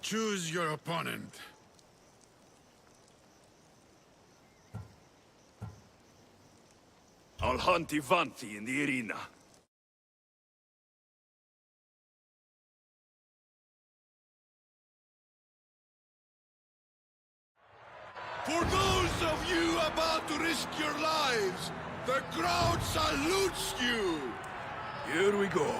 Choose your opponent. I'll hunt Ivanti in the arena. For those of you about to risk your lives, the crowd salutes you! Here we go.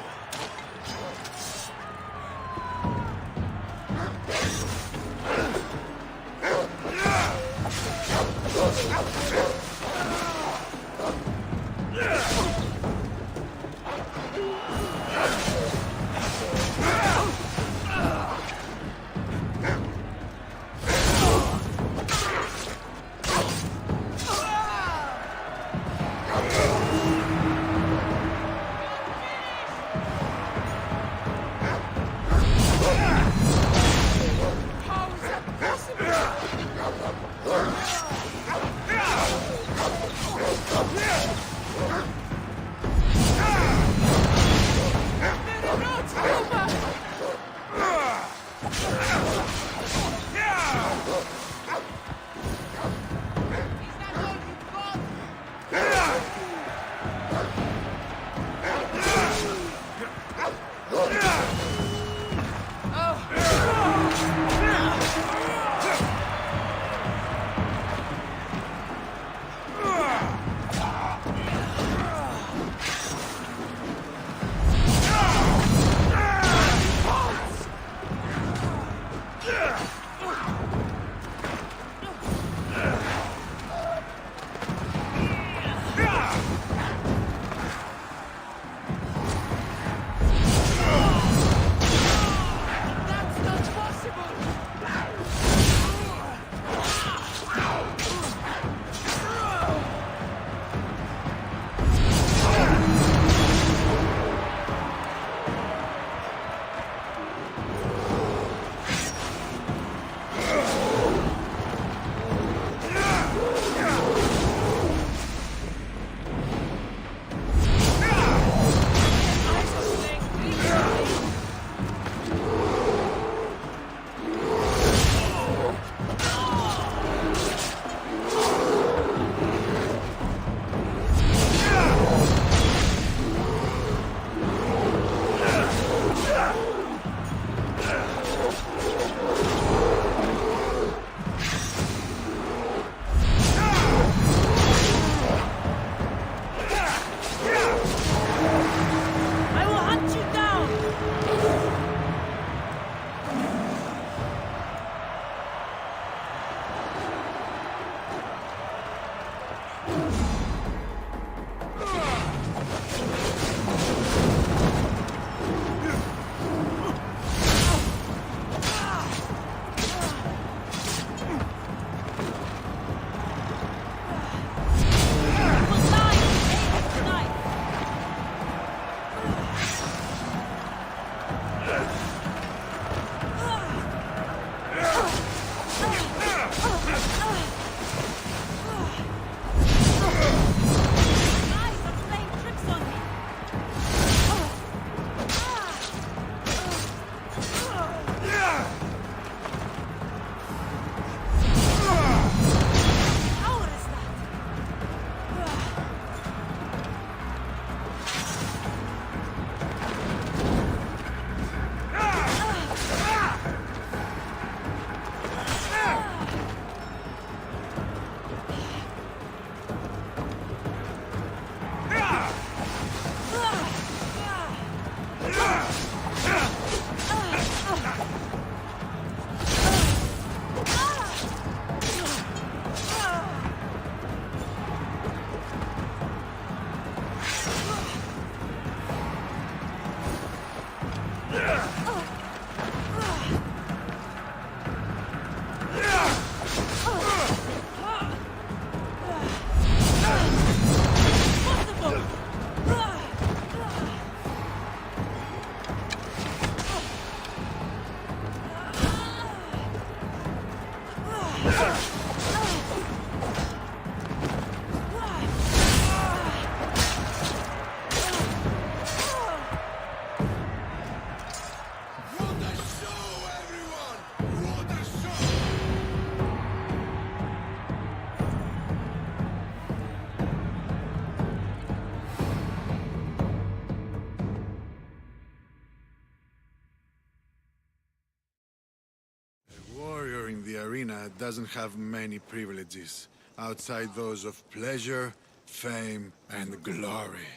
arena doesn't have many privileges, outside those of pleasure, fame, and glory.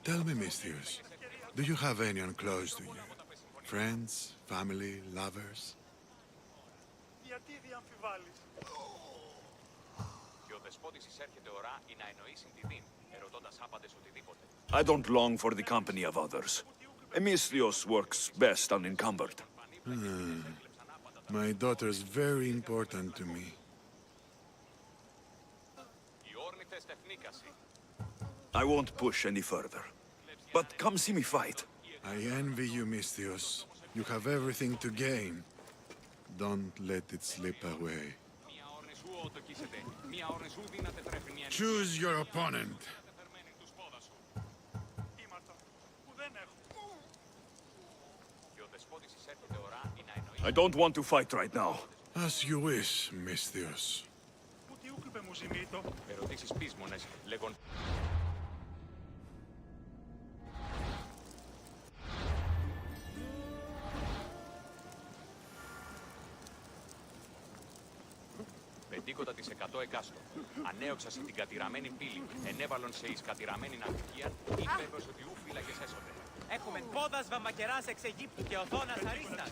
Tell me, Mistius, do you have anyone close to you? Friends, family, lovers? Γιατί διαμφιβάλλεις? Και ο δεσπότης εισέρχεται ωρά ή να εννοήσει την δίν, ερωτώντας άπαντες οτιδήποτε. I don't long for the company of others. Emistios works best unencumbered. My daughter's very important to me. Οι όρνηθες τεχνίκαση. I won't push any further. But come see me fight. I envy you, Mistios. You have everything to gain. Don't let it slip away. Μία όρνη σου οτοκίσετε. Μία όρνη σου δύναται τρέφει. Choose your opponent. Τίματα που δεν έχω. Και ο δεσπότης εισέρχεται ωρά ή να εννοήσει. I don't want to fight right now. As you wish, Mistios. Ούτε ούκυπε μου ζημίτο. Ερωτήσεις πείσμονες, λέγον. Πεντήκοντα της 100 εκάστο. Ανέωξα σε την κατηραμένη πύλη, ενέβαλον σε εις κατηραμένη ναυτικία, είπεβος ότι ου φύλακες έσονται. Έχουμε πόδας βαμβακεράς εξ Αιγύπτου και οδόνας αρίστας.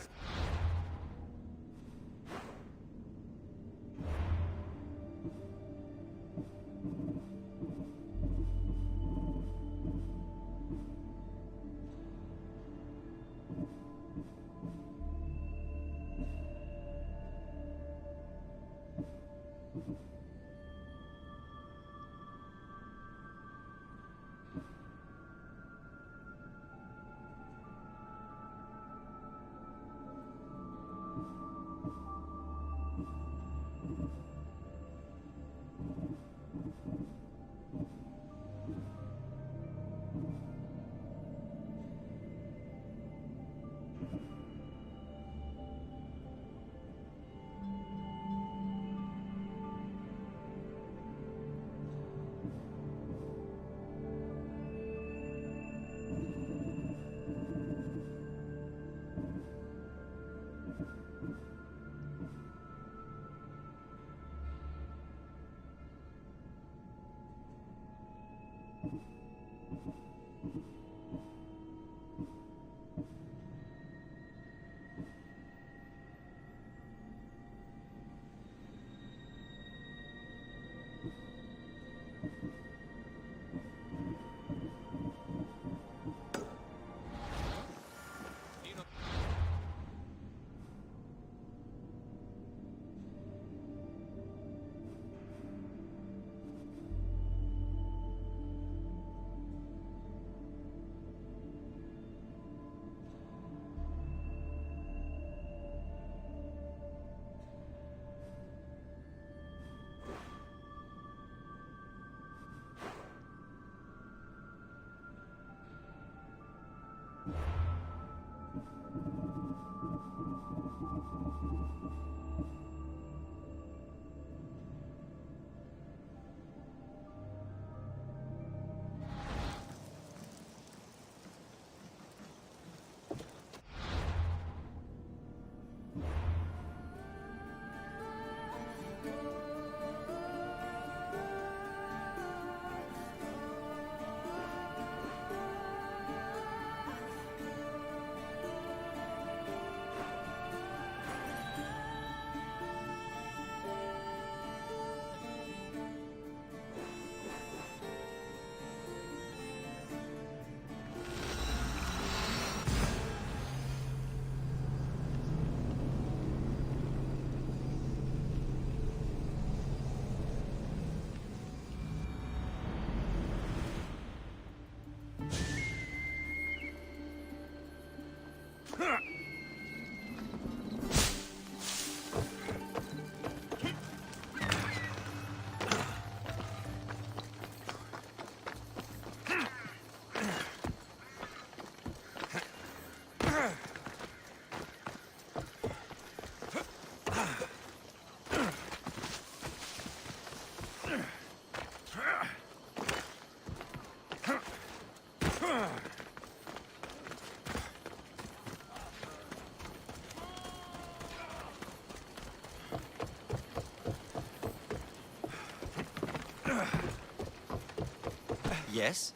Yes?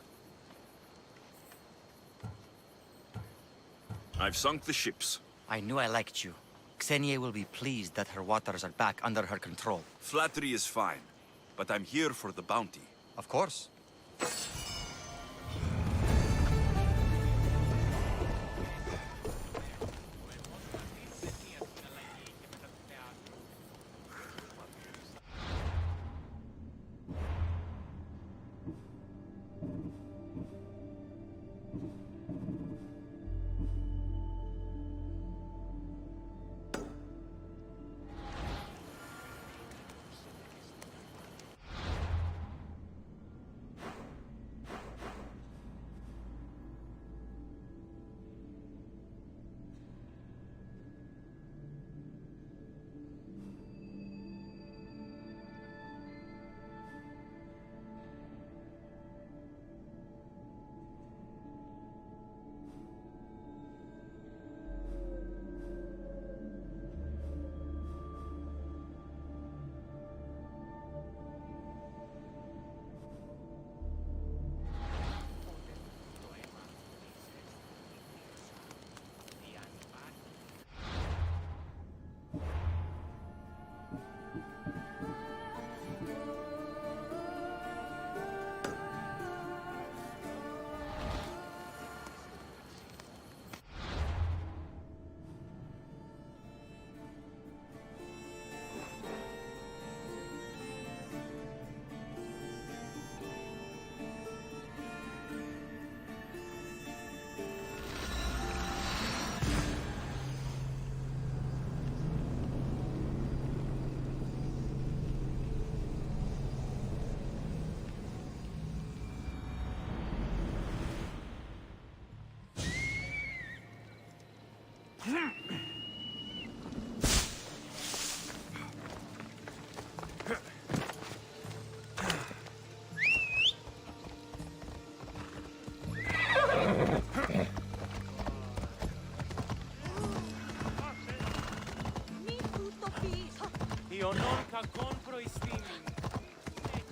I've sunk the ships. I knew I liked you. Xenia will be pleased that her waters are back under her control. Flattery is fine, but I'm here for the bounty. Of course.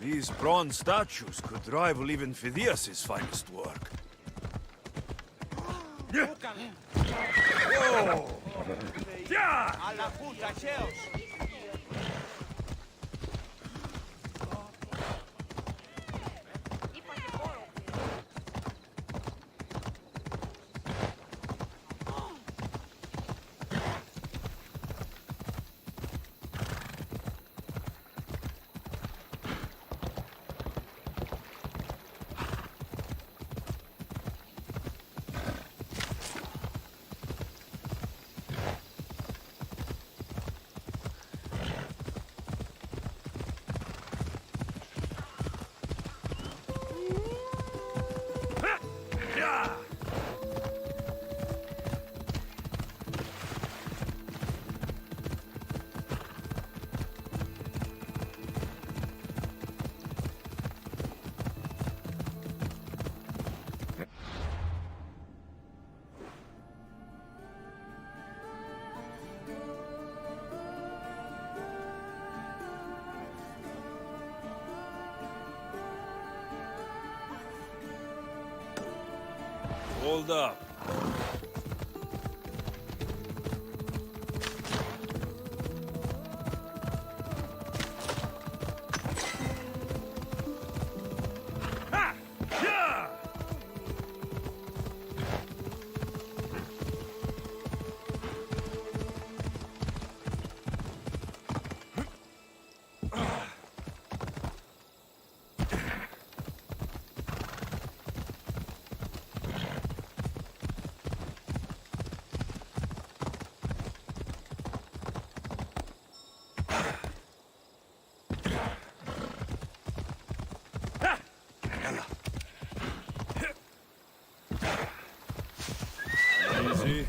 These bronze statues could rival even Phidias' finest work. Hold up. Easy.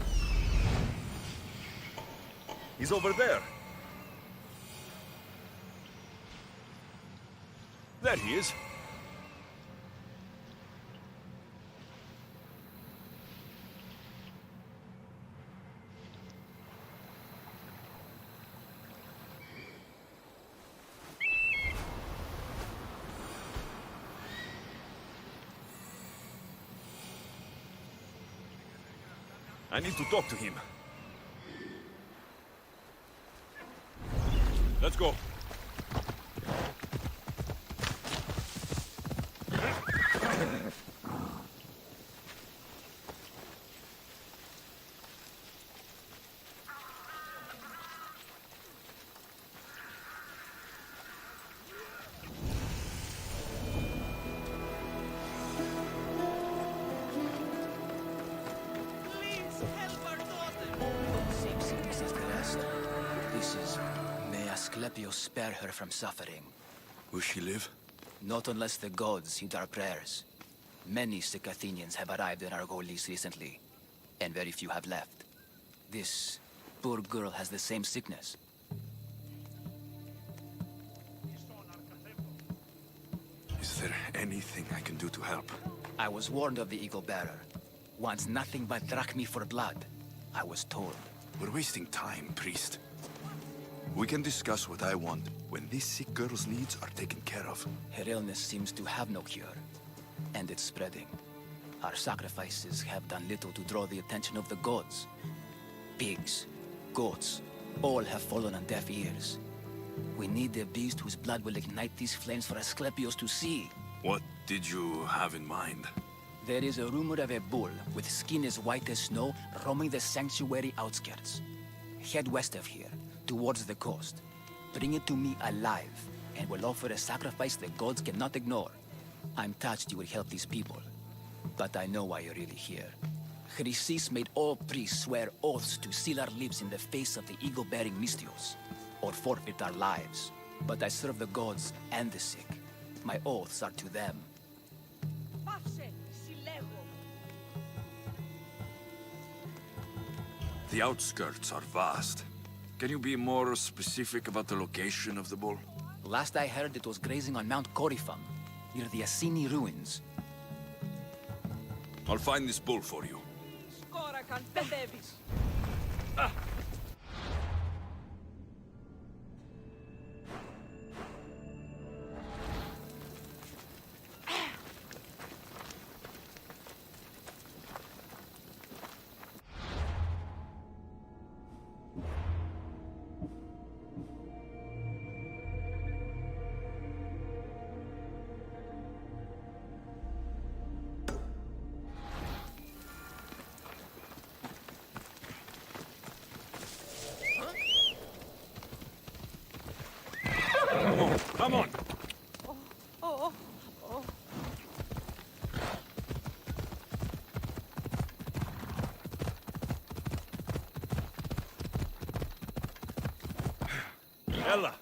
He's over there. There he is. I need to talk to him. Let's go. Please help our daughter. Same sickness as the rest. This is... May Asclepius spare her from suffering. Will she live? Not unless the gods heed our prayers. Many sick Athenians have arrived in our Argolis recently, and very few have left. This poor girl has the same sickness. Is there anything I can do to help? I was warned of the Eagle Bearer. Wants nothing but drachmi for blood. I was told. We're wasting time, priest. We can discuss what I want when this sick girl's needs are taken care of. Her illness seems to have no cure, and it's spreading. Our sacrifices have done little to draw the attention of the gods. Pigs, goats, all have fallen on deaf ears. We need a beast whose blood will ignite these flames for Asclepius to see. What did you have in mind? There is a rumor of a bull with skin as white as snow roaming the sanctuary outskirts. Head west of here, towards the coast. Bring it to me alive, and we'll offer a sacrifice the gods cannot ignore. I'm touched you will help these people, but I know why you're really here. Chrysis made all priests swear oaths to seal our lips in the face of the eagle-bearing Mystios, or forfeit our lives. But I serve the gods and the sick. My oaths are to them. Πάψε, συλλέγω. The outskirts are vast. Can you be more specific about the location of the bull? Last I heard, it was grazing on Mount Corifum, near the Assini ruins. I'll find this bull for you. Σκόρακαν, παιδεύεις. Come on! Ella!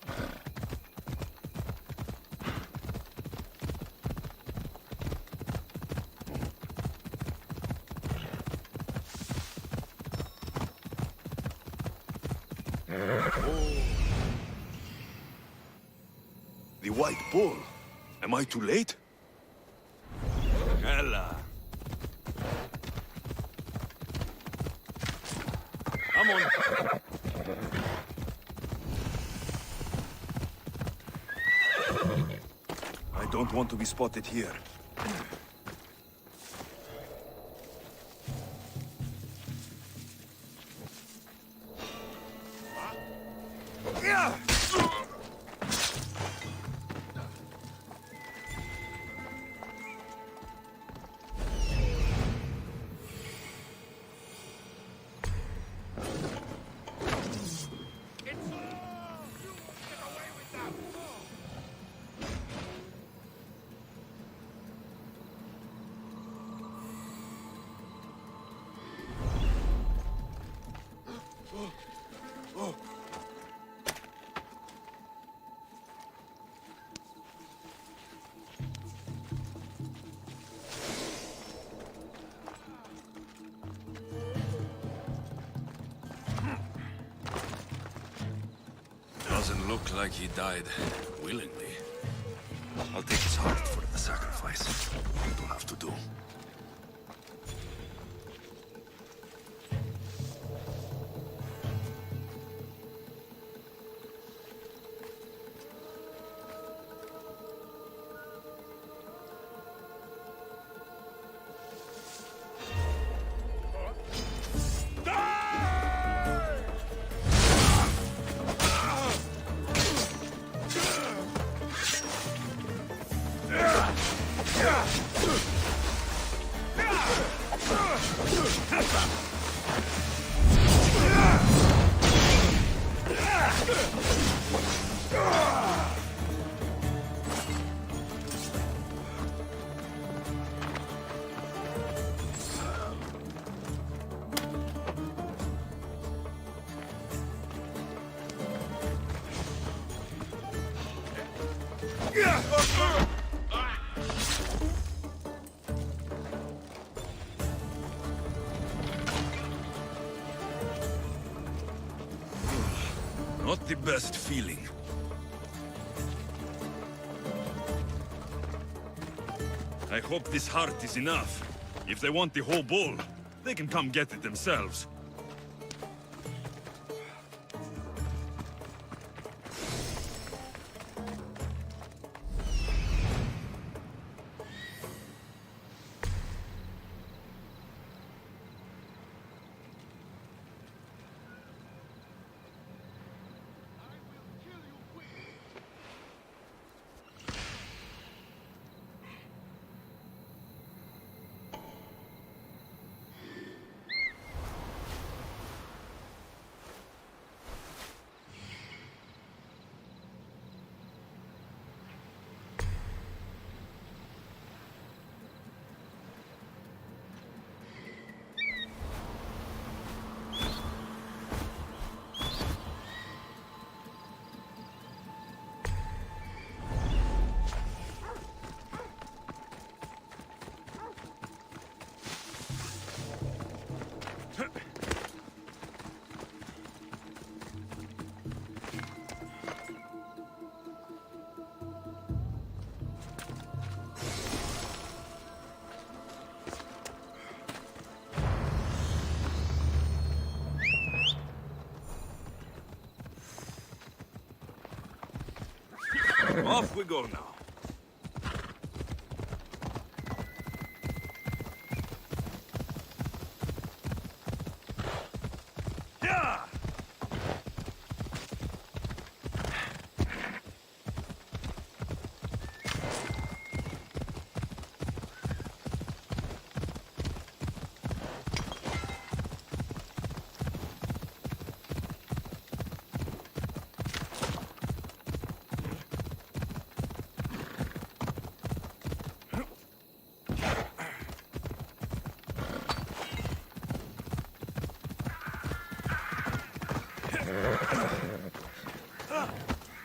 The white bull. Am I too late? Ella. Come on. I don't want to be spotted here. Doesn't look like he died willingly. I'll take his heart for the sacrifice. It'll have to do. Not the best feeling. I hope this heart is enough. If they want the whole bull, they can come get it themselves. Off we go now. Yeah!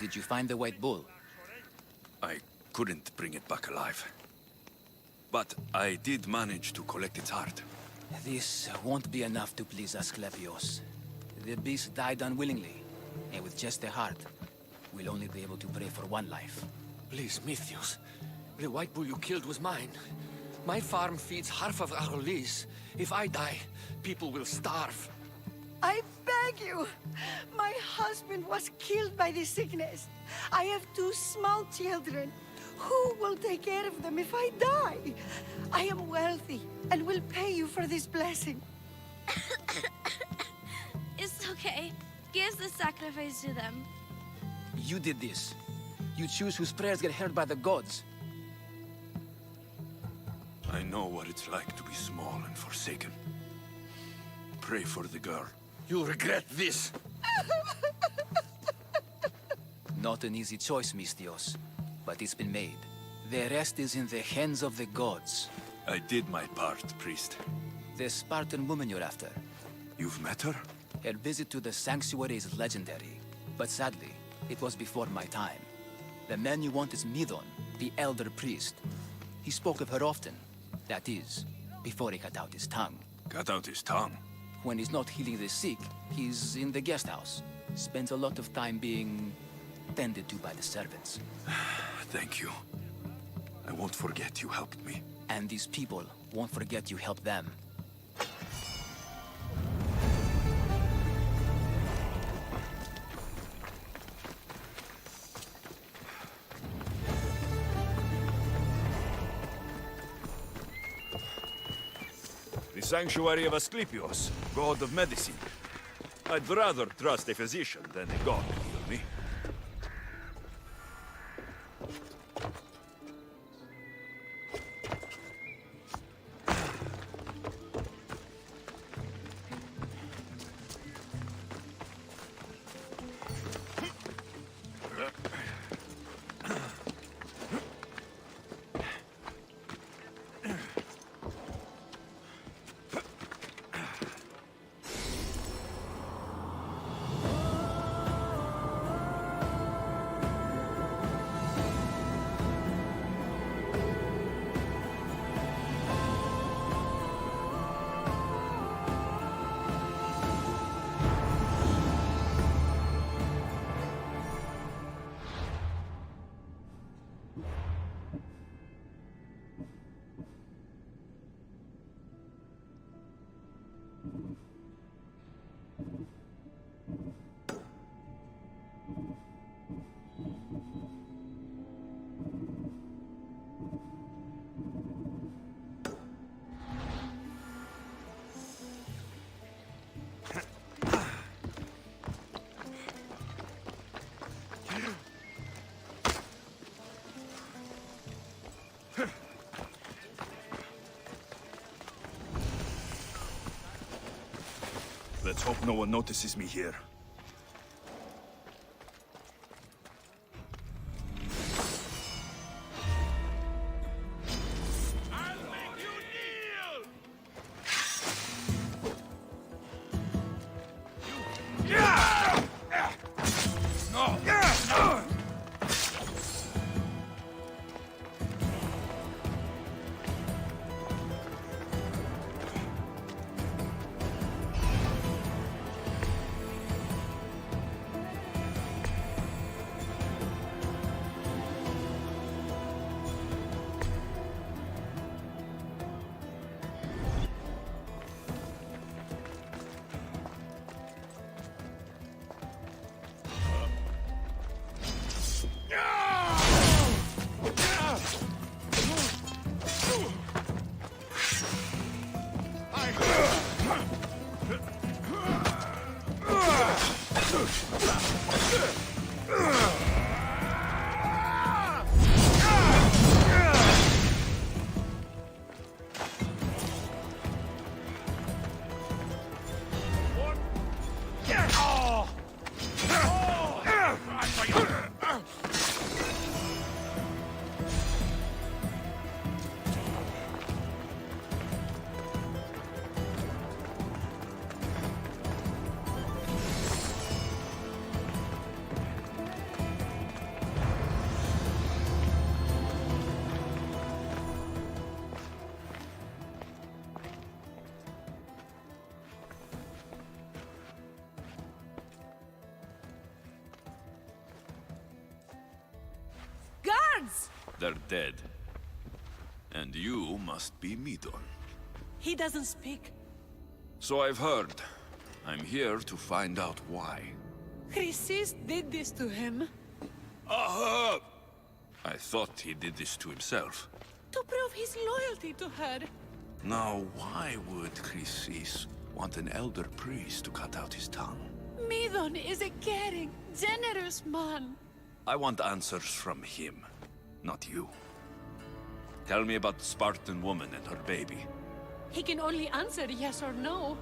Did you find the white bull? I couldn't bring it back alive. But I did manage to collect its heart. This won't be enough to please Asclepios. The beast died unwillingly, and with just a heart, we'll only be able to pray for one life. Please, Mythios. The white bull you killed was mine. My farm feeds half of our lease. If I die, people will starve. I beg you! My husband was killed by this sickness. I have 2 small children. Who will take care of them if I die? I am wealthy and will pay you for this blessing. It's okay. Give the sacrifice to them. You did this. You choose whose prayers get heard by the gods. I know what it's like to be small and forsaken. Pray for the girl. You'll regret this. Not an easy choice, Mystios, but it's been made. The rest is in the hands of the gods. I did my part, priest. The Spartan woman you're after. You've met her? Her visit to the sanctuary is legendary, but sadly, it was before my time. The man you want is Midon, the elder priest. He spoke of her often. That is, before he cut out his tongue. Cut out his tongue? When he's not healing the sick, he's in the guest house. Spends a lot of time being tended to by the servants. Thank you. I won't forget you helped me. And these people won't forget you helped them. The sanctuary of Asclepios, god of medicine. I'd rather trust a physician than a god to heal me. Let's hope no one notices me here. Guards! They're dead. And you must be Midon. He doesn't speak. So I've heard. I'm here to find out why. Chrysis did this to him. I thought he did this to himself. To prove his loyalty to her. Now, why would Chrysis want an elder priest to cut out his tongue? Midon is a caring, generous man. I want answers from him, not you. Tell me about the Spartan woman and her baby. He can only answer yes or no.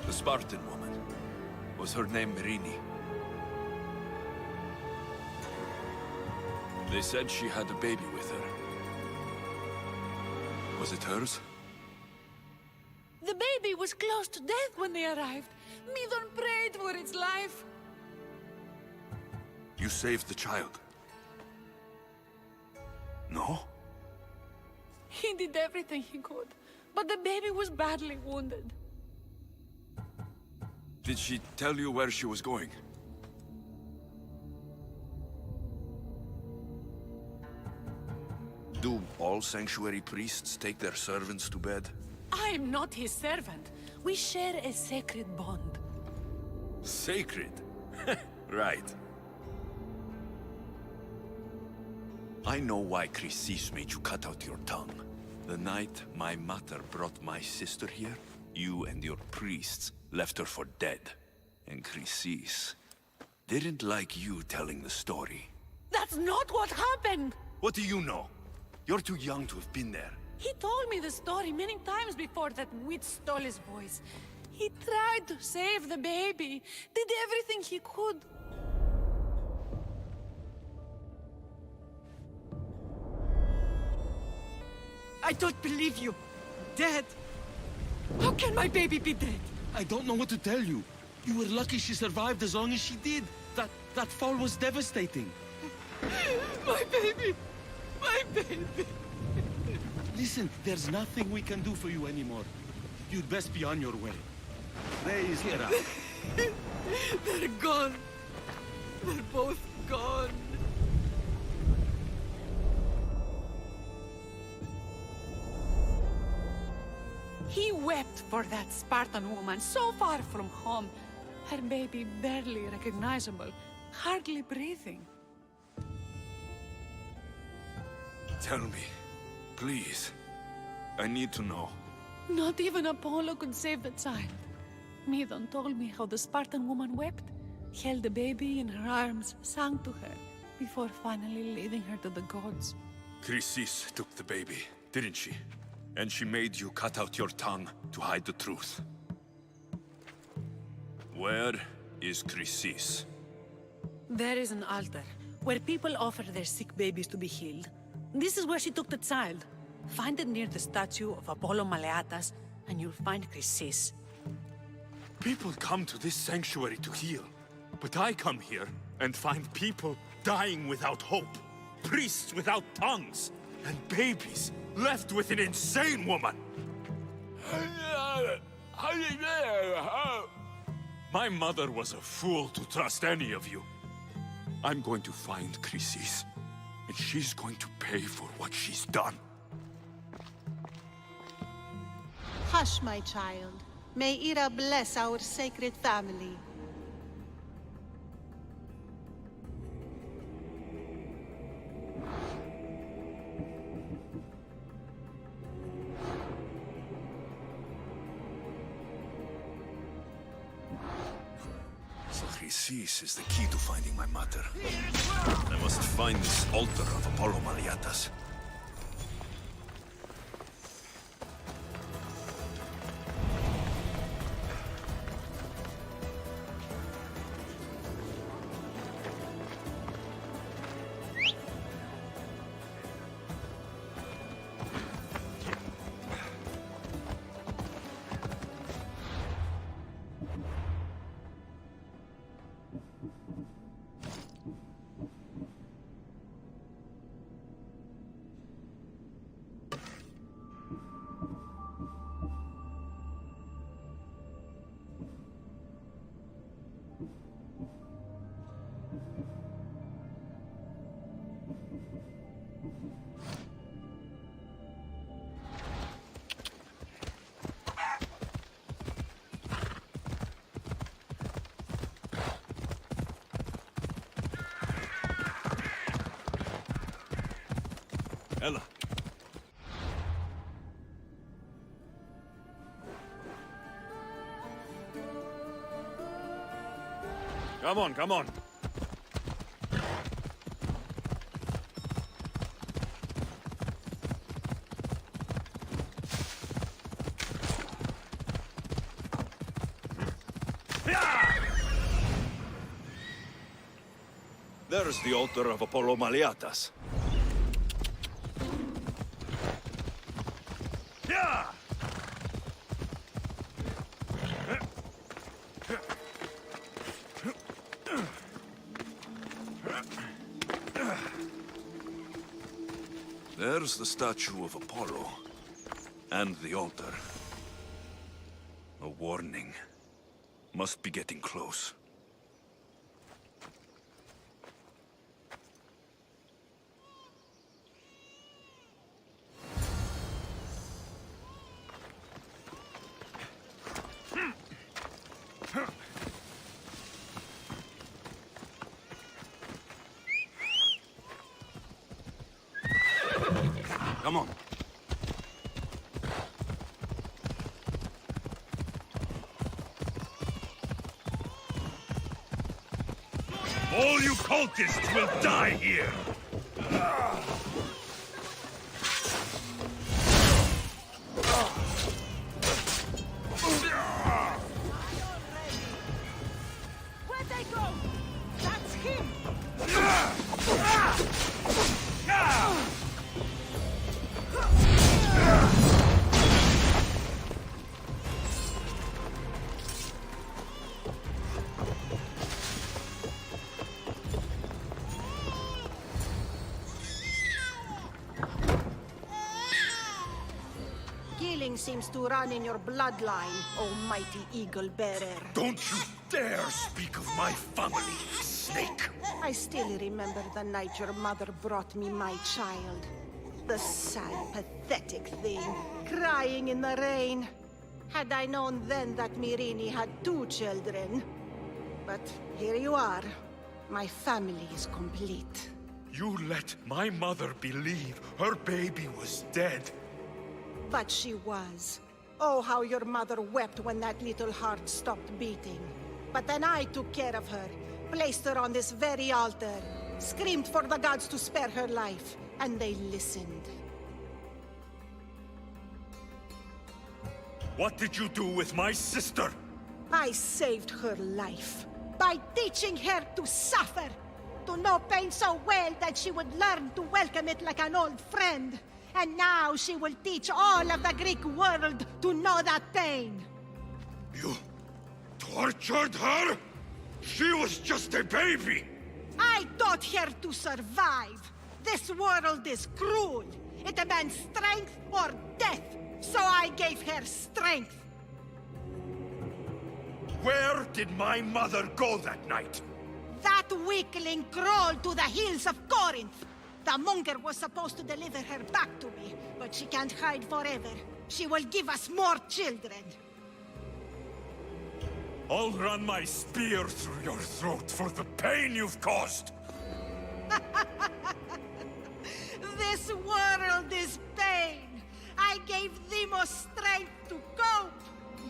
The Spartan woman. Was her name Merini? They said she had a baby with her. Was it hers? The baby was close to death when they arrived. Midon prayed for its life. You saved the child. No? He did everything he could, but the baby was badly wounded. Did she tell you where she was going? Do all sanctuary priests take their servants to bed? I'm not his servant. We share a sacred bond. Sacred? Right. I know why Chrysis made you cut out your tongue. The night my mother brought my sister here, you and your priests left her for dead. And Chrysis didn't like you telling the story. That's not what happened! What do you know? You're too young to have been there. He told me the story many times before that witch stole his voice. He tried to save the baby, did everything he could. I don't believe you. Dead. How can my baby be dead? I don't know what to tell you. You were lucky she survived as long as she did. That fall was devastating. My baby! My baby! Listen, there's nothing we can do for you anymore. You'd best be on your way. Raise here up. They're gone. They're both gone. He wept for that Spartan woman so far from home. Her baby barely recognizable, hardly breathing. Tell me, please. I need to know. Not even Apollo could save the child. Midon told me how the Spartan woman wept, held the baby in her arms, sang to her, before finally leading her to the gods. Chrysis took the baby, didn't she? And she made you cut out your tongue to hide the truth. Where is Chrysis? There is an altar, where people offer their sick babies to be healed. This is where she took the child. Find it near the statue of Apollo Maleatas, and you'll find Chrysis. People come to this sanctuary to heal. But I come here and find people dying without hope. Priests without tongues. And babies left with an insane woman. My mother was a fool to trust any of you. I'm going to find Chrysis, and she's going to pay for what she's done. Hush, my child. May Ira bless our sacred family. So Chrysis is the key to finding my mother. I must find this altar of Apollo Maleatas. Ella. Come on, come on. There's the altar of Apollo Maleatas. There's the statue of Apollo. And the altar. A warning. Must be getting close. Come on. All you cultists will die here! Where'd they go? That's him! Seems to run in your bloodline, almighty eagle bearer. Don't you dare speak of my family, snake! I still remember the night your mother brought me my child. The sad, pathetic thing, crying in the rain. Had I known then that Myrini had 2 children. But here you are. My family is complete. You let my mother believe her baby was dead. But she was. Oh, how your mother wept when that little heart stopped beating. But then I took care of her, placed her on this very altar, screamed for the gods to spare her life, and they listened. What did you do with my sister? I saved her life by teaching her to suffer, to know pain so well that she would learn to welcome it like an old friend. And now she will teach all of the Greek world to know that pain. You tortured her? She was just a baby! I taught her to survive. This world is cruel. It demands strength or death. So I gave her strength. Where did my mother go that night? That weakling crawled to the hills of Corinth. The monger was supposed to deliver her back to me, but she can't hide forever. She will give us more children. I'll run my spear through your throat for the pain you've caused! This world is pain. I gave Demos strength to cope.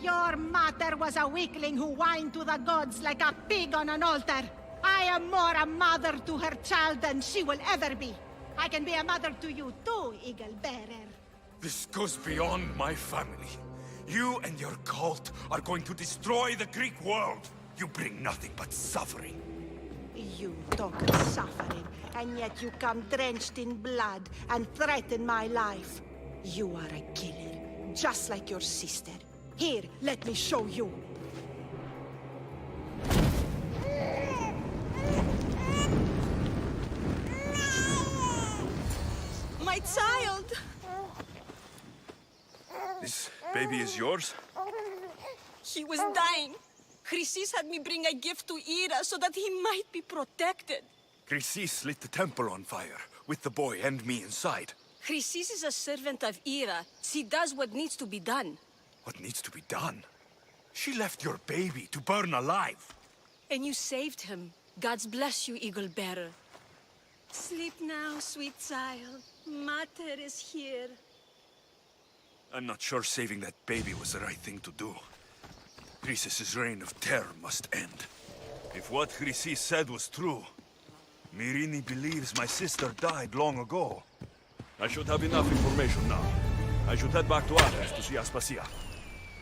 Your mother was a weakling who whined to the gods like a pig on an altar. I am more a mother to her child than she will ever be. I can be a mother to you too, Eagle Bearer. This goes beyond my family. You and your cult are going to destroy the Greek world. You bring nothing but suffering. You talk of suffering, and yet you come drenched in blood and threaten my life. You are a killer, just like your sister. Here, let me show you. My child! This baby is yours? He was dying. Chrysis had me bring a gift to Ira so that he might be protected. Chrysis lit the temple on fire, with the boy and me inside. Chrysis is a servant of Ira. She does what needs to be done. What needs to be done? She left your baby to burn alive. And you saved him. God's bless you, Eagle Bearer. Sleep now, sweet child. Mater is here. I'm not sure saving that baby was the right thing to do. Chrysis' reign of terror must end. If what Chrysis said was true, Mirini believes my sister died long ago. I should have enough information now. I should head back to Athens to see Aspasia.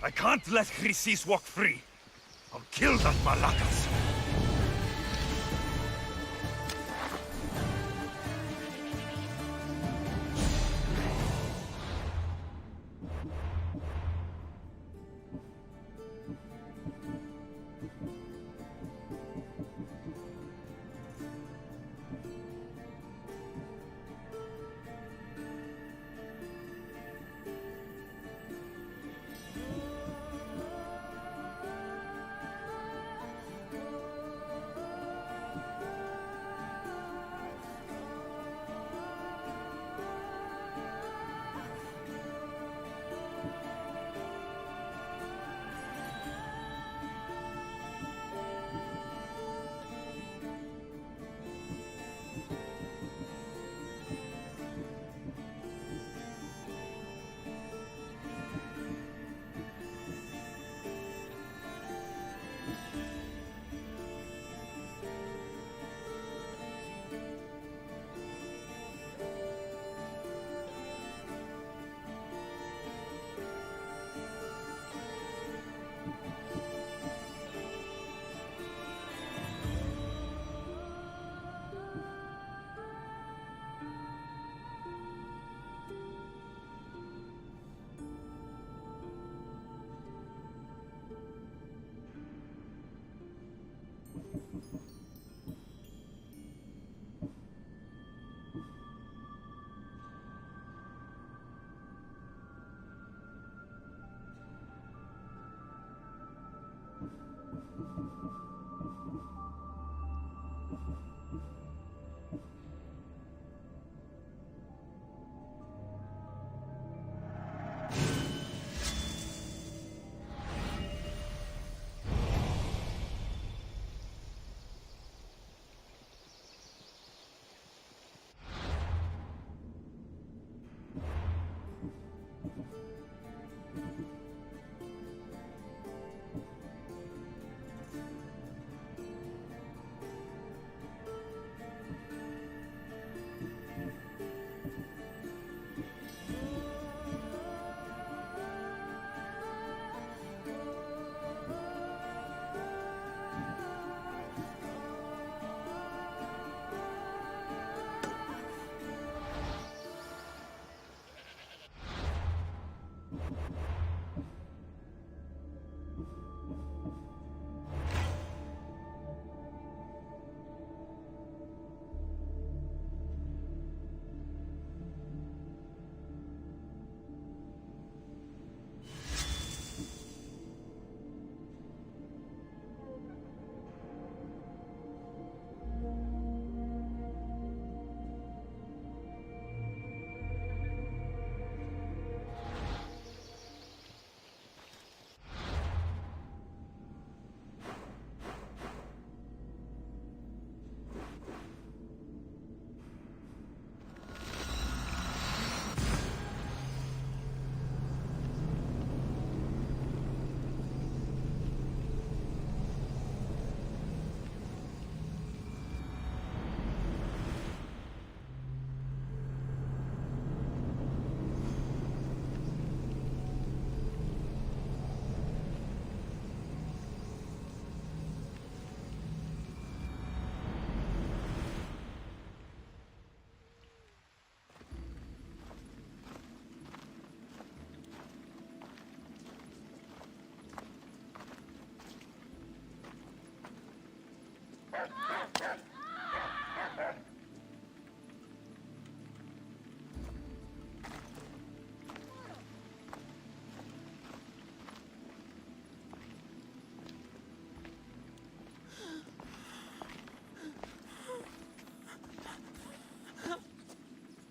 I can't let Chrysis walk free. I'll kill that Malakas.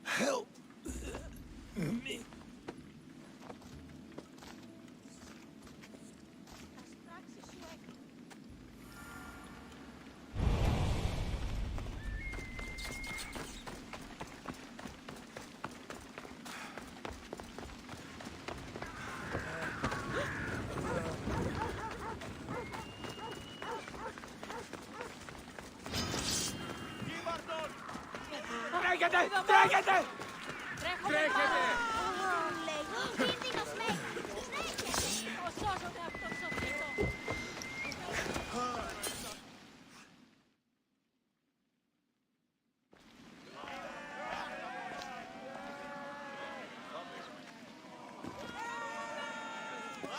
Help me. Τρέχετε! Τρέχετε! Τρέχετε! Κίνδυνος, Μέη! Τρέχετε! Πώς σώζονται αυτό το σοφρικό!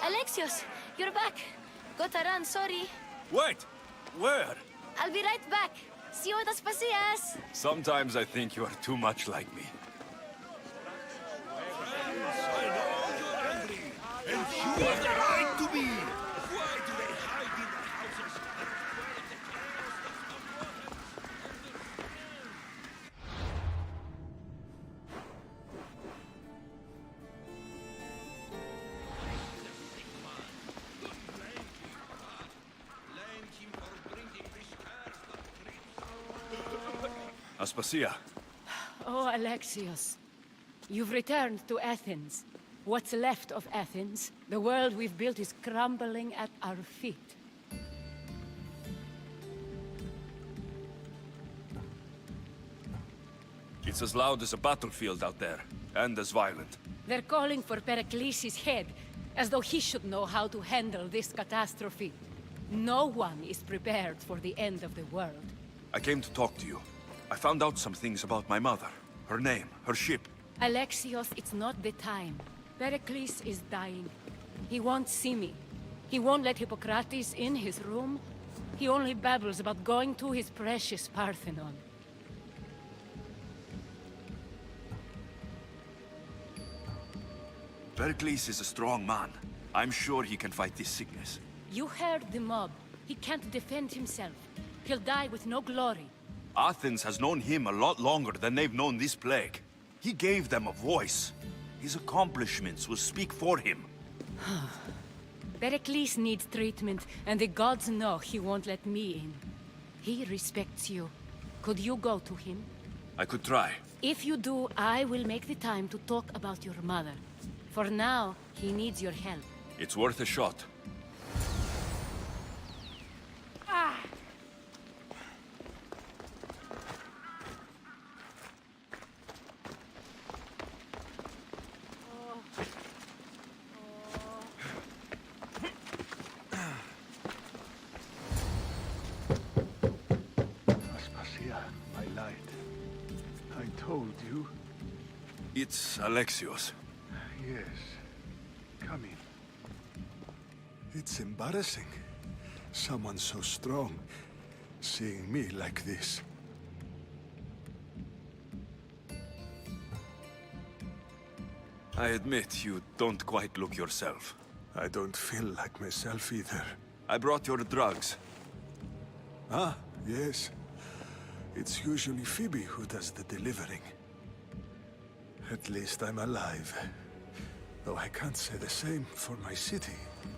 Alexios, you're back. Got to run, sorry. Wait! Where? I'll be right back. See you at Aspasias. Sometimes I think you are too much like me. And you have the right to be! Why do they hide in the houses? Aspasia. Oh, Alexios. You've returned to Athens. What's left of Athens, the world we've built is crumbling at our feet. It's as loud as a battlefield out there, and as violent. They're calling for Pericles' head, as though he should know how to handle this catastrophe. No one is prepared for the end of the world. I came to talk to you. I found out some things about my mother. Her name, her ship. Alexios, it's not the time. Pericles is dying. He won't see me. He won't let Hippocrates in his room. He only babbles about going to his precious Parthenon. Pericles is a strong man. I'm sure he can fight this sickness. You heard the mob. He can't defend himself. He'll die with no glory. Athens has known him a lot longer than they've known this plague. He gave them a voice. His accomplishments will speak for him. Pericles needs treatment, and the gods know he won't let me in. He respects you. Could you go to him? I could try. If you do, I will make the time to talk about your mother. For now, he needs your help. It's worth a shot. It's Alexios. Yes. Come in. It's embarrassing. Someone so strong seeing me like this. I admit you don't quite look yourself. I don't feel like myself either. I brought your drugs. Ah, yes. It's usually Phoebe who does the delivering. At least I'm alive. Though I can't say the same for my city.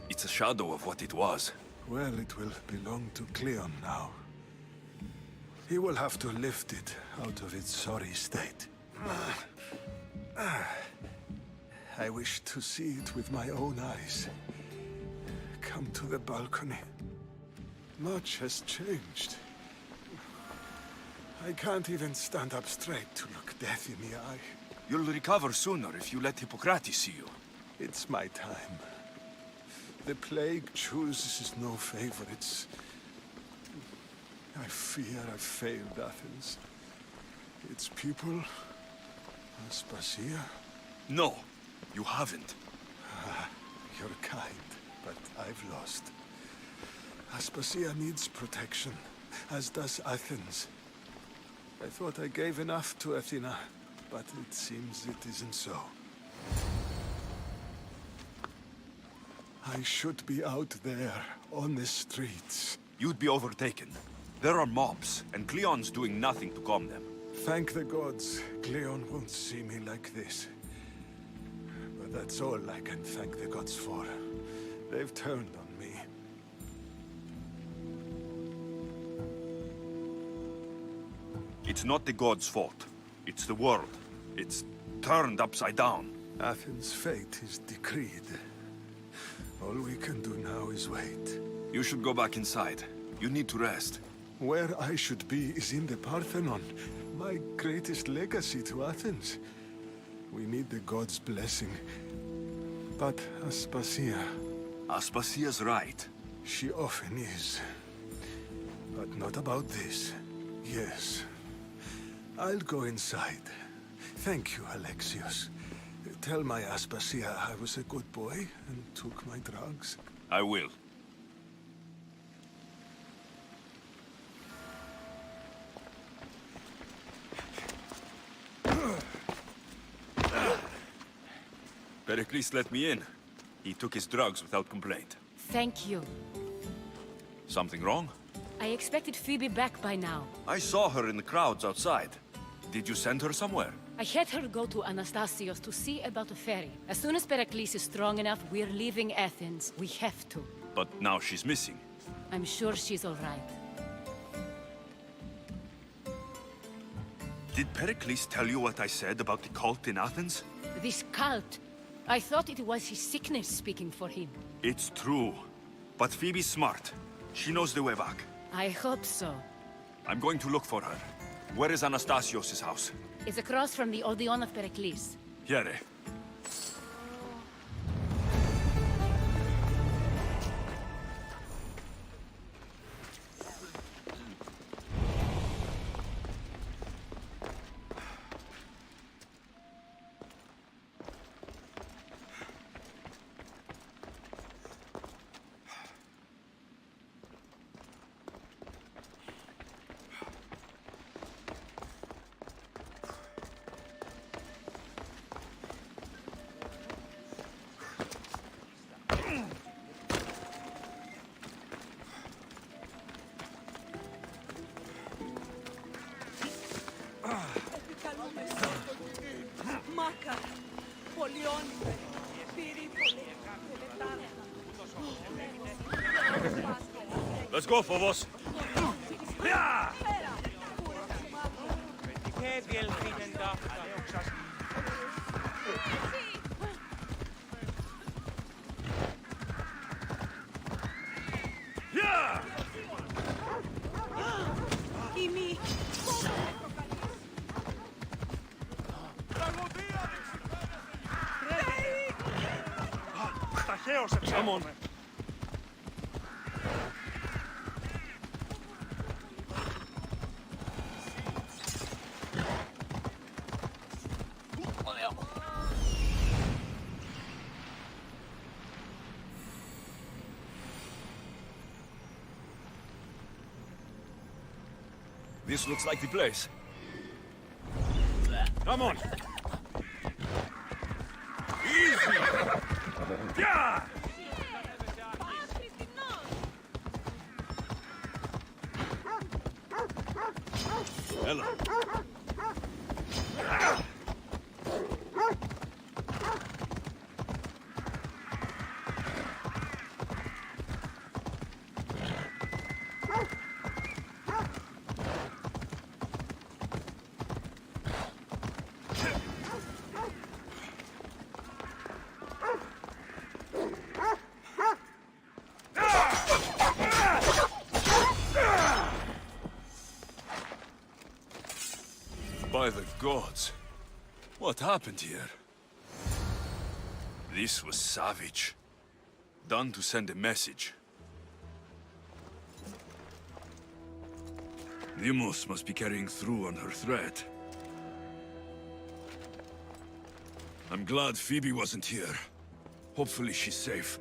It's a shadow of what it was. Well, it will belong to Cleon now. He will have to lift it out of its sorry state. I wish to see it with my own eyes. Come to the balcony. Much has changed. I can't even stand up straight to look death in the eye. You'll recover sooner if you let Hippocrates see you. It's my time. The plague chooses no favorites. I fear I've failed Athens. Its people, Aspasia. No, you haven't. You're kind, but I've lost. Aspasia needs protection. as does Athens. I thought I gave enough to Athena, but it seems it isn't so. I should be out there, on the streets. You'd be overtaken. There are mobs, and Cleon's doing nothing to calm them. Thank the gods, Cleon won't see me like this. But that's all I can thank the gods for. They've turned on me. It's not the gods' fault. It's the world. It's turned upside down. Athens' fate is decreed. All we can do now is wait. You should go back inside. You need to rest. Where I should be is in the Parthenon, my greatest legacy to Athens. We need the gods' blessing. But Aspasia... Aspasia's right. She often is. But not about this. Yes. I'll go inside. Thank you, Alexios. Tell my Aspasia I was a good boy and took my drugs. I will. Pericles let me in. He took his drugs without complaint. Thank you. Something wrong? I expected Phoebe back by now. I saw her in the crowds outside. Did you send her somewhere? I had her go to Anastasios to see about a ferry. As soon as Pericles is strong enough, we're leaving Athens. We have to. But now she's missing. I'm sure she's all right. Did Pericles tell you what I said about the cult in Athens? This cult. I thought it was his sickness speaking for him. It's true. But Phoebe's smart. She knows the way back. I hope so. I'm going to look for her. Where is Anastasios' house? It's across from the Odeon of Pericles. Here. Let's go, Phobos. Come on. This looks like the place. Come on. Easy. Yeah. Hello. By the gods, what happened here? This was savage. Done to send a message. Deimos must be carrying through on her threat. I'm glad Phoebe wasn't here. Hopefully she's safe.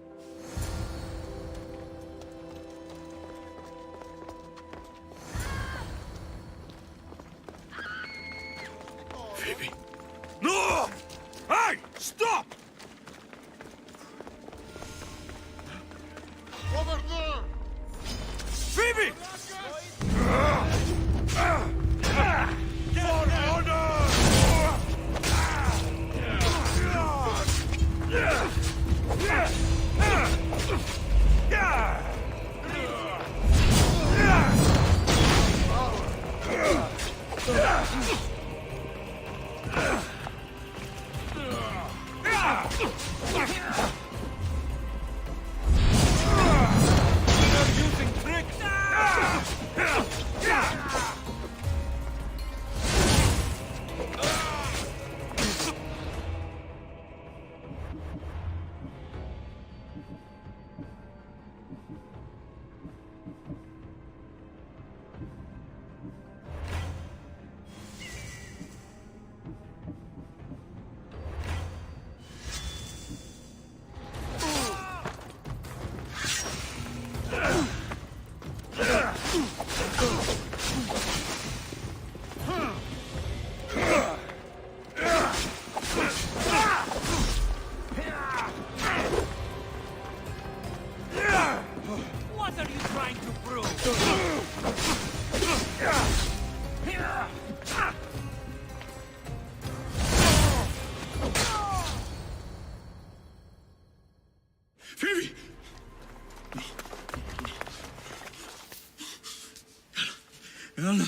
Anna.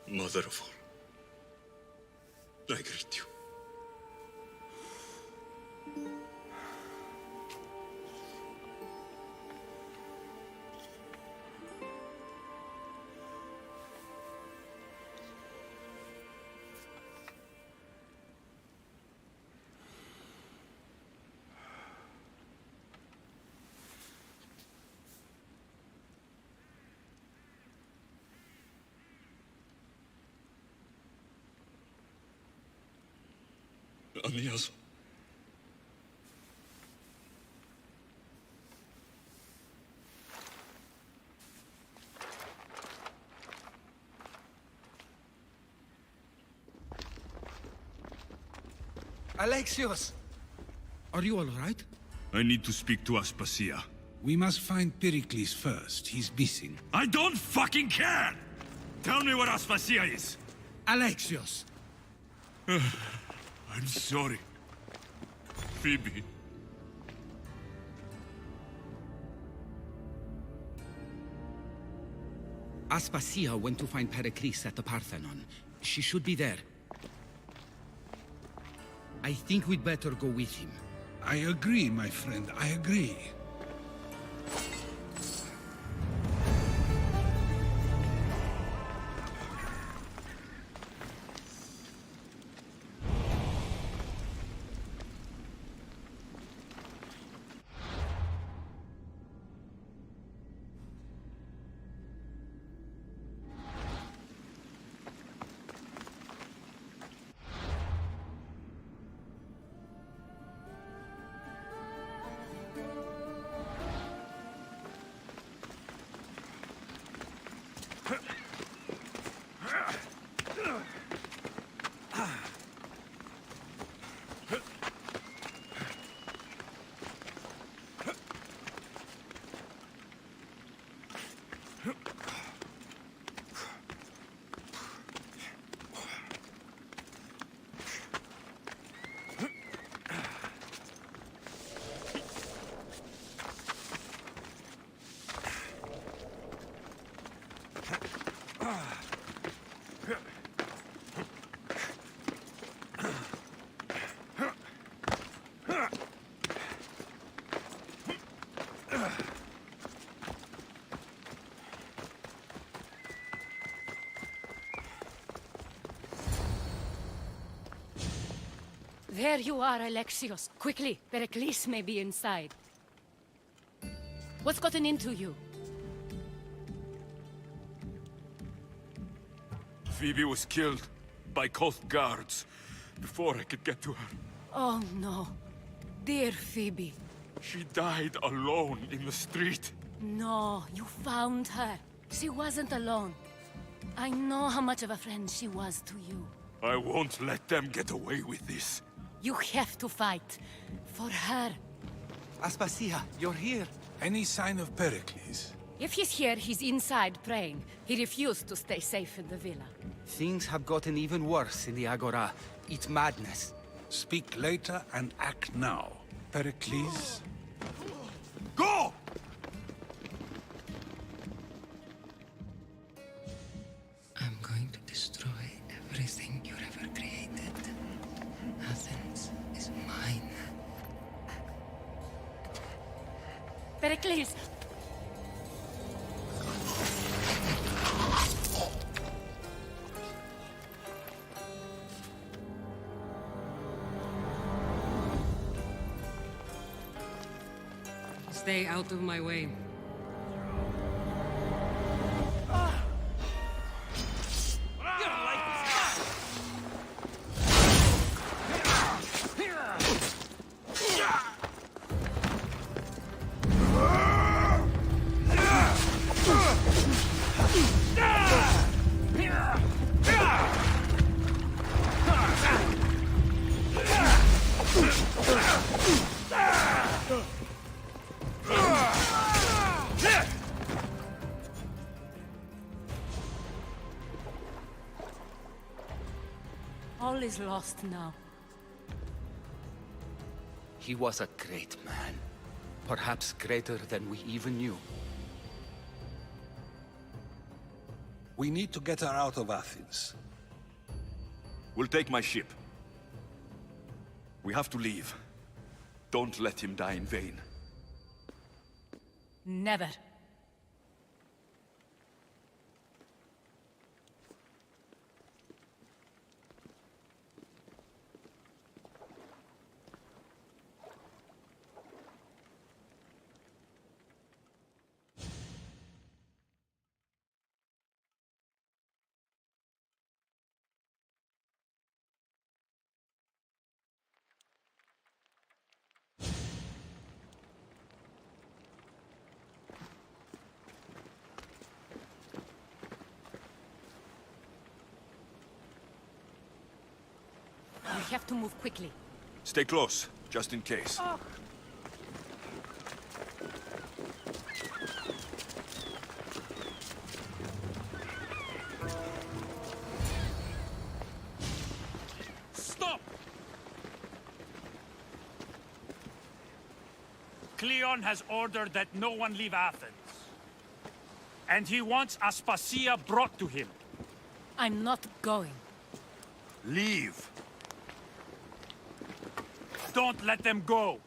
Mother of all, I greet you. Anias. Alexios! Are you all right? I need to speak to Aspasia. We must find Pericles first. He's missing. I don't fucking care! Tell me where Aspasia is! Alexios! I'm sorry. Phoebe. Aspasia went to find Pericles at the Parthenon. She should be there. I think we'd better go with him. I agree, my friend. I agree. There you are, Alexios. Quickly, Pericles may be inside. What's gotten into you? Phoebe was killed by coast guards before I could get to her. Oh no. Dear Phoebe. She died alone in the street. No, you found her. She wasn't alone. I know how much of a friend she was to you. I won't let them get away with this. You have to fight. For her. Aspasia, you're here. Any sign of Pericles? If he's here, he's inside praying. He refused to stay safe in the villa. Things have gotten even worse in the Agora. It's madness. Speak later and act now. Pericles? Go! I'm going to destroy everything you ever created. Athens is mine. Pericles! Stay out of my way. is lost now. He was a great man. Perhaps greater than we even knew. We need to get her out of Athens. We'll take my ship. We have to leave. Don't let him die in vain. Never. We have to move quickly. Stay close, just in case. Stop! Cleon has ordered that no one leave Athens. And he wants Aspasia brought to him. I'm not going. Leave! Don't let them go!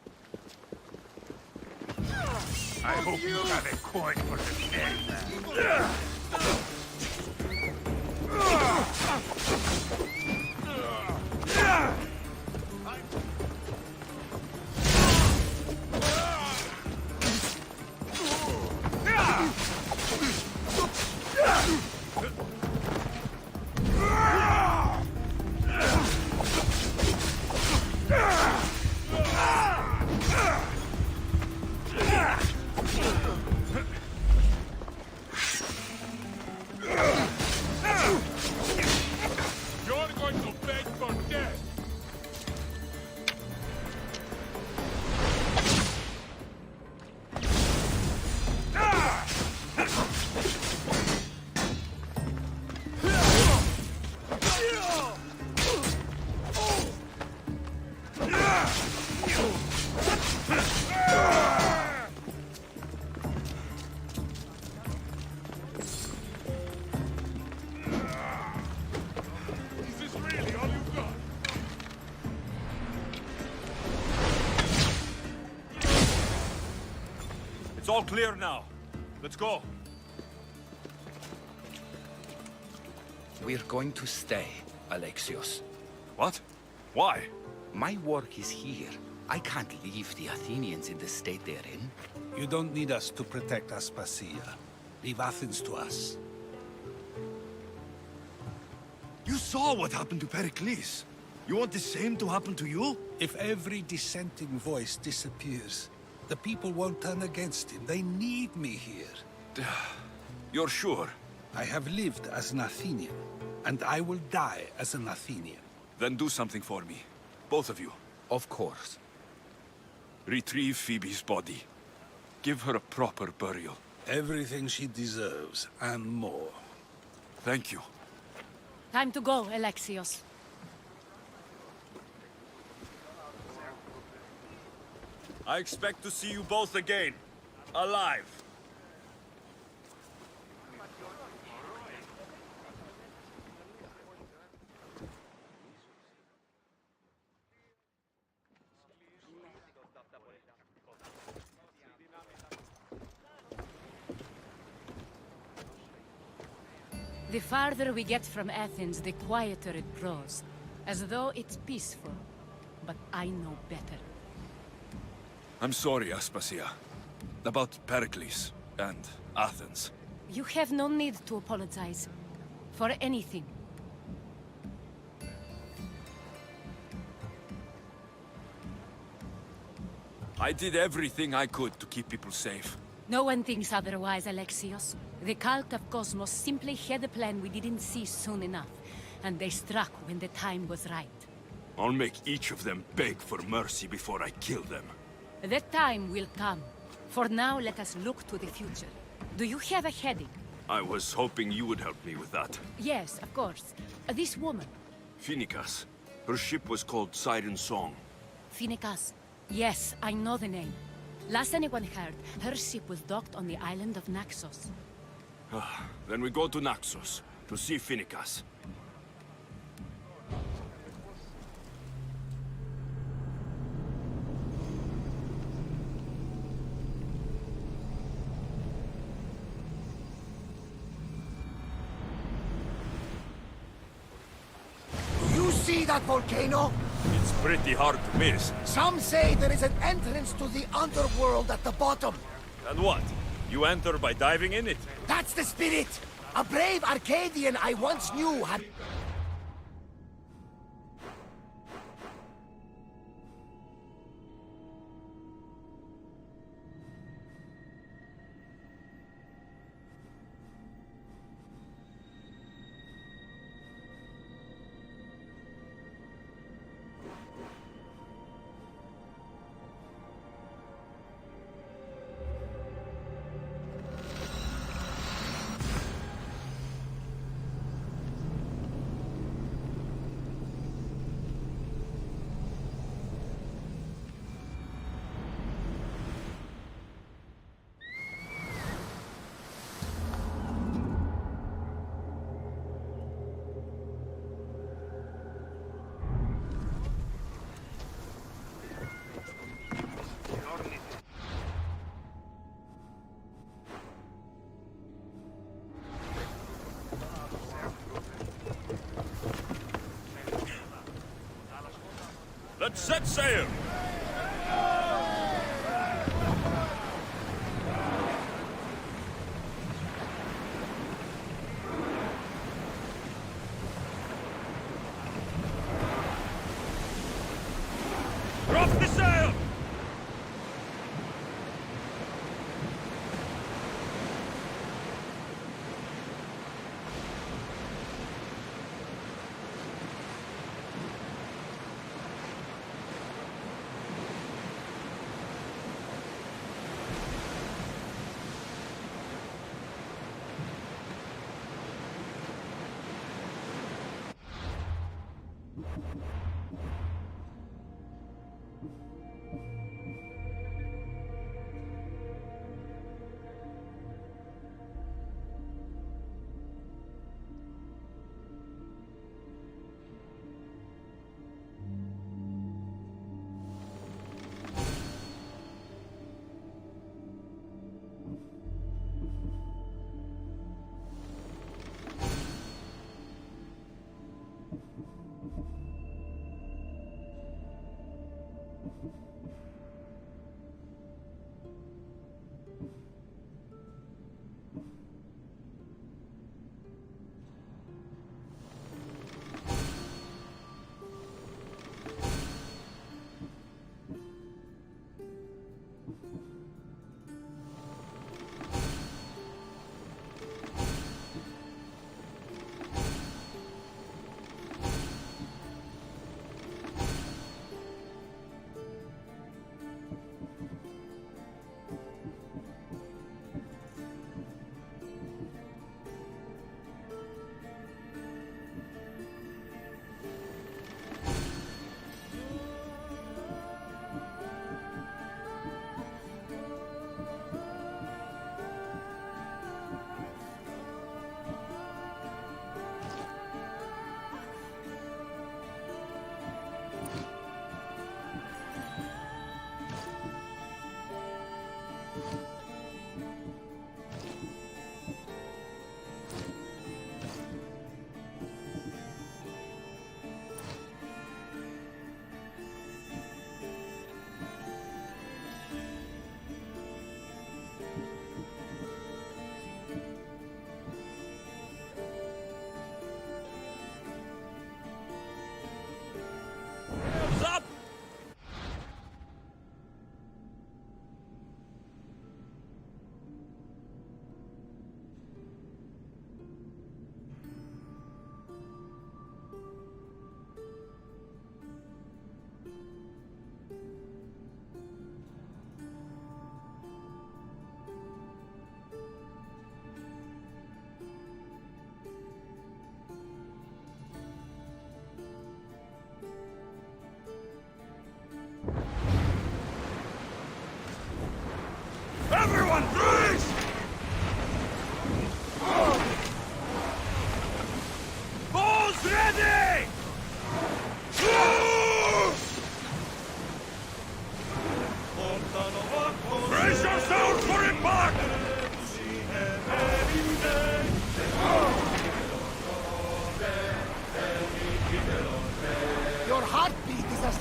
I hope you have a coin for the dead. It's all clear now. Let's go. We're going to stay, Alexios. What? Why? My work is here. I can't leave the Athenians in the state they're in. You don't need us to protect Aspasia. Leave Athens to us. You saw what happened to Pericles. You want the same to happen to you? If every dissenting voice disappears, the people won't turn against him. They need me here. You're sure? I have lived as an Athenian, and I will die as an Athenian. Then do something for me. Both of you. Of course. Retrieve Phoebe's body. Give her a proper burial. Everything she deserves, and more. Thank you. Time to go, Alexios. I expect to see you both again. Alive. The farther we get from Athens, the quieter it grows. As though it's peaceful. But I know better. I'm sorry, Aspasia. About Pericles and Athens. You have no need to apologize. For anything. I did everything I could to keep people safe. No one thinks otherwise, Alexios. The cult of Cosmos simply had a plan we didn't see soon enough. And they struck when the time was right. I'll make each of them beg for mercy before I kill them. That time will come. For now, let us look to the future. Do you have a heading? I was hoping you would help me with that. Yes, of course. This woman. Phoenicas. Her ship was called Siren Song. Finicas. Yes, I know the name. Last anyone heard, her ship was docked on the island of Naxos. Then we go to Naxos, to see Finicas. You see that volcano? It's pretty hard to miss. Some say there is an entrance to the underworld at the bottom. And what? You enter by diving in it? That's the spirit! A brave Arcadian I once knew had... Let's set sail! Drop the sail!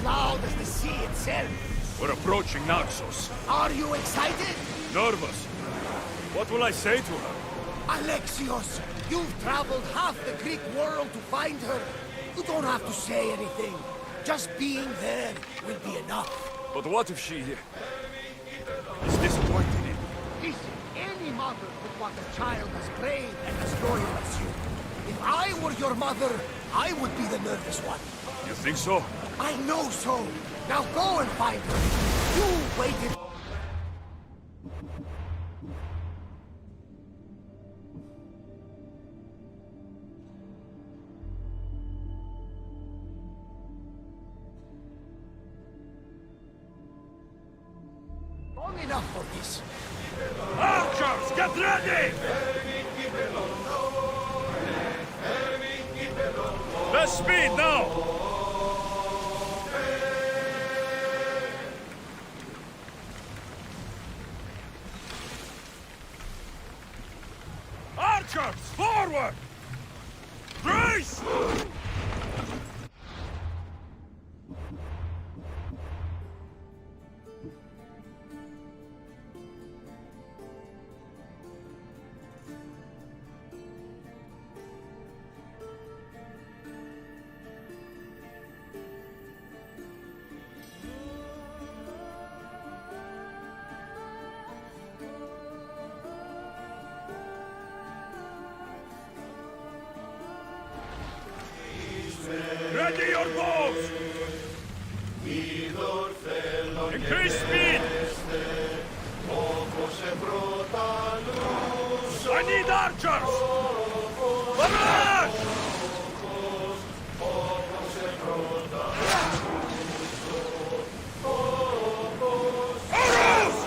loud as the sea itself. We're approaching Naxos. Are you excited? Nervous. What will I say to her? Alexios, you've traveled half the Greek world to find her. You don't have to say anything. Just being there will be enough. But what if she is disappointed in me? Listen, any mother would want a child as brave and as loyal as you. If I were your mother, I would be the nervous one. You think so? I know so. Now go and find her. You waited. Long enough for this. Archers, get ready! Best speed now! Archers, forward! Brace! Ready your bows! Increase speed! I need archers! Barrage! Arrows!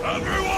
Everyone!